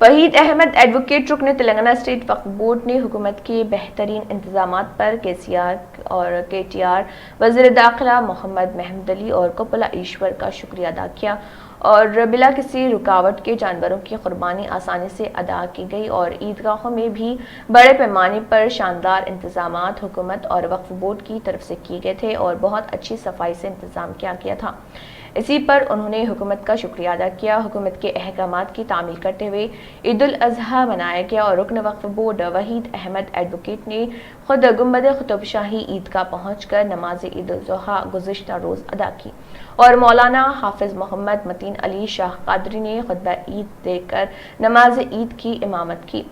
Waheed Ahmad advocate رکن Telangana state وقف board نے حکومت کے بہترین انتظامات پر کے ٹی آر وزیر داخلہ محمد محمود علی اور کپلا ایشور کا شکریہ ادا کیا اور بلا کسی رکاوٹ کے جانوروں کی قربانی آسانی سے ادا کی گئی اور عیدگاہوں میں بھی بڑے پیمانے پر شاندار انتظامات حکومت اور وقف بورڈ کی طرف سے کیے گئے تھے اور بہت اچھی صفائی سے انتظام کیا گیا تھا۔ اسی پر انہوں نے حکومت کا شکریہ ادا کیا۔ حکومت کے احکامات کی تعمیل کرتے ہوئے عید الاضحیٰ منایا گیا اور رکن وقف بورڈ وحید احمد ایڈوکیٹ نے خود گنبد قطب شاہی عیدگاہ پہنچ کر نماز عید الاضحیٰ گزشتہ روز ادا کی اور مولانا حافظ محمد متین علی شاہ قادری نے خطبہ عید دے کر نماز عید کی امامت کی۔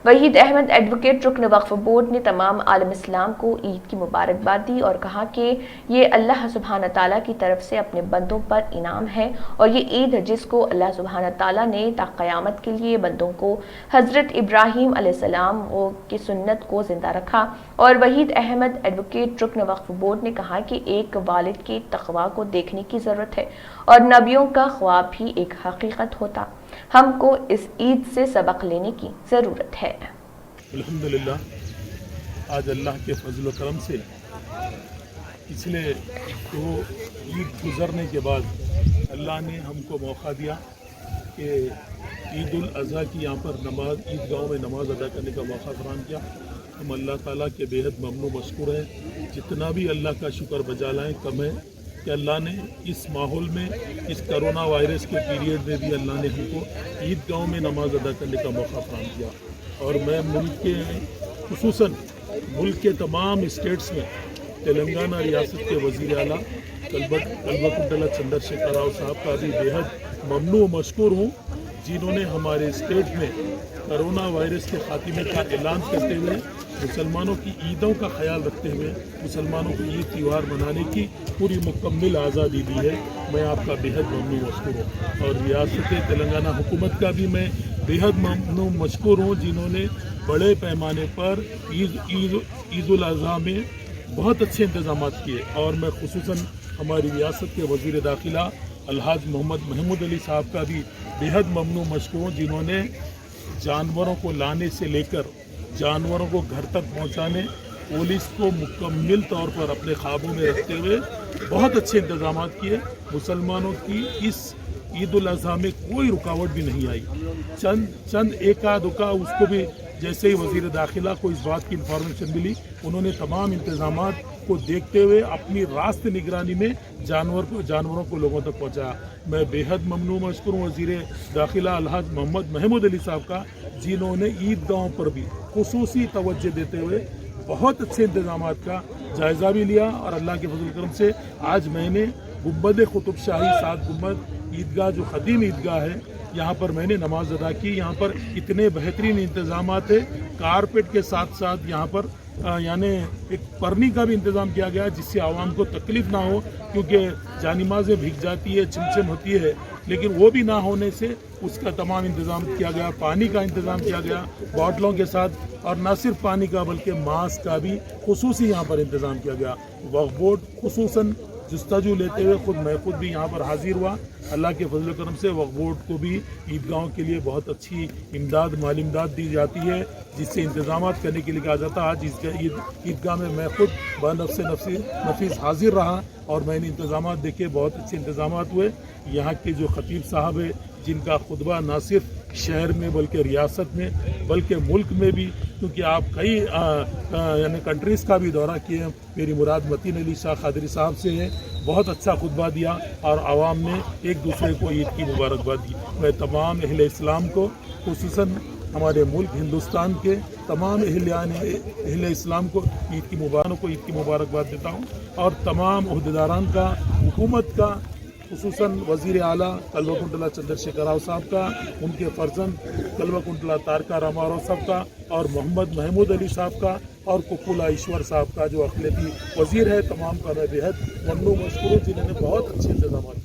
وحید احمد ایڈوکیٹ رکن وقف بورڈ نے تمام عالم اسلام کو عید کی مبارکباد دی اور کہا کہ یہ اللہ سبحانہ تعالیٰ کی طرف سے اپنے بندوں پر انعام ہے اور یہ عید جس کو اللہ سبحانہ تعالیٰ نے تا قیامت کے لیے بندوں کو حضرت ابراہیم علیہ السلام کی سنت کو زندہ رکھا۔ اور وحید احمد ایڈوکیٹ رکن وقف بورڈ نے کہا کہ ایک والد کے تقوی کو دیکھنے کی ضرورت ہے اور نبیوں کا خواب بھی ایک حقیقت ہوتا، ہم کو اس عید سے سبق لینے کی ضرورت ہے۔ الحمدللہ آج اللہ کے فضل و کرم سے پچھلے دو عید گزرنے کے بعد اللہ نے ہم کو موقع دیا کہ عید الاضحیٰ کی یہاں پر عیدگاہوں میں نماز ادا کرنے کا موقع فراہم کیا۔ ہم اللہ تعالیٰ کے بےحد ممنون مشکور ہیں، جتنا بھی اللہ کا شکر بجا لائیں کم ہے کہ اللہ نے اس ماحول میں اس کرونا وائرس کے پیریڈ میں بھی اللہ نے ہم کو عیدگاہوں میں نماز ادا کرنے کا موقع فراہم کیا۔ اور میں ملک کے خصوصاً ملک کے تمام اسٹیٹس میں تلنگانہ ریاست کے وزیر اعلیٰ کلبکنٹلا چندر شیکھر راؤ صاحب کا بھی بےحد ممنون و مشکور ہوں، جنہوں نے ہمارے اسٹیٹ میں کرونا وائرس کے خاتمے کا اعلان کرتے ہوئے مسلمانوں کی عیدوں کا خیال رکھتے ہوئے مسلمانوں کو عید تہوار منانے کی پوری مکمل آزادی دی ہے۔ میں آپ کا بےحد ممنون مشکور ہوں اور ریاست تلنگانہ حکومت کا بھی میں بےحد ممنون مشکور ہوں، جنہوں نے بڑے پیمانے پر عید الاضحیٰ میں بہت اچھے انتظامات کیے۔ اور میں خصوصاً ہماری ریاست کے وزیر داخلہ الحاج محمد محمود علی صاحب کا بھی بےحد ممنون مشکور ہوں، جنہوں نے جانوروں کو لانے سے لے کر جانوروں کو گھر تک پہنچانے پولیس کو مکمل طور پر اپنے قابو میں رکھتے ہوئے بہت اچھے انتظامات کیے۔ مسلمانوں کی اس عید الاضحیٰ میں کوئی رکاوٹ بھی نہیں آئی۔ چند ایک دکا اس کو بھی جیسے ہی وزیر داخلہ کو اس بات کی انفارمیشن ملی، انہوں نے تمام انتظامات کو دیکھتے ہوئے اپنی راست نگرانی میں جانوروں کو لوگوں تک پہنچایا۔ میں بےحد ممنون مشکور ہوں وزیر داخلہ الحاج محمد محمود علی صاحب کا، جنہوں نے عیدگاہوں پر بھی خصوصی توجہ دیتے ہوئے بہت اچھے انتظامات کا جائزہ بھی لیا۔ اور اللہ کے فضل و کرم سے آج میں نے گنبد قطب شاہی 7 گنبد عیدگاہ جو قدیم عیدگاہ ہے، یہاں پر میں نے نماز ادا کی۔ یہاں پر اتنے بہترین انتظامات ہیں، کارپیٹ کے ساتھ ساتھ یہاں پر یعنی ایک پرنی کا بھی انتظام کیا گیا جس سے عوام کو تکلیف نہ ہو، کیونکہ جانمازیں بھیگ جاتی ہے، چمچم ہوتی ہے، لیکن وہ بھی نہ ہونے سے اس کا تمام انتظام کیا گیا۔ پانی کا انتظام کیا گیا باٹلوں کے ساتھ، اور نہ صرف پانی کا بلکہ ماسک کا بھی خصوصی یہاں پر انتظام کیا گیا۔ وقف بورڈ خصوصاً جستجو لیتے ہوئے میں خود بھی یہاں پر حاضر ہوا۔ اللہ کے فضل و کرم سے وقف بورڈ کو بھی عیدگاہوں کے لیے بہت اچھی مالی امداد دی جاتی ہے، جس سے انتظامات کرنے کے لیے کہا جاتا ہے۔ آج عیدگاہ میں خود بنفس نفیس حاضر رہا اور میں نے انتظامات دیکھے، بہت اچھے انتظامات ہوئے۔ یہاں کے جو خطیب صاحب ہیں، جن کا خطبہ نہ صرف شہر میں بلکہ ریاست میں بلکہ ملک میں بھی، کیونکہ آپ کئی یعنی کنٹریز کا بھی دورہ کیے ہیں، میری مراد متین علی شاہ قادری صاحب سے ہے، بہت اچھا خطبہ دیا اور عوام نے ایک دوسرے کو عید کی مبارکباد دی۔ میں تمام اہل اسلام کو، خصوصاً ہمارے ملک ہندوستان کے تمام اہل اسلام کو عید کی مبارکباد دیتا ہوں، اور تمام عہدیداران کا، حکومت کا، خصوصاً وزیر اعلیٰ کلبکنٹلا چندر شیکھر راؤ صاحب کا، ان کے فرزند کلبکنٹلا تارکا راؤ صاحب کا، اور محمد محمود علی صاحب کا، اور کپلا ایشور صاحب کا جو اقلیتی وزیر ہے، تمام کا میں بےحد ممنون مشکور ہوں، جنہوں نے بہت اچھے انتظامات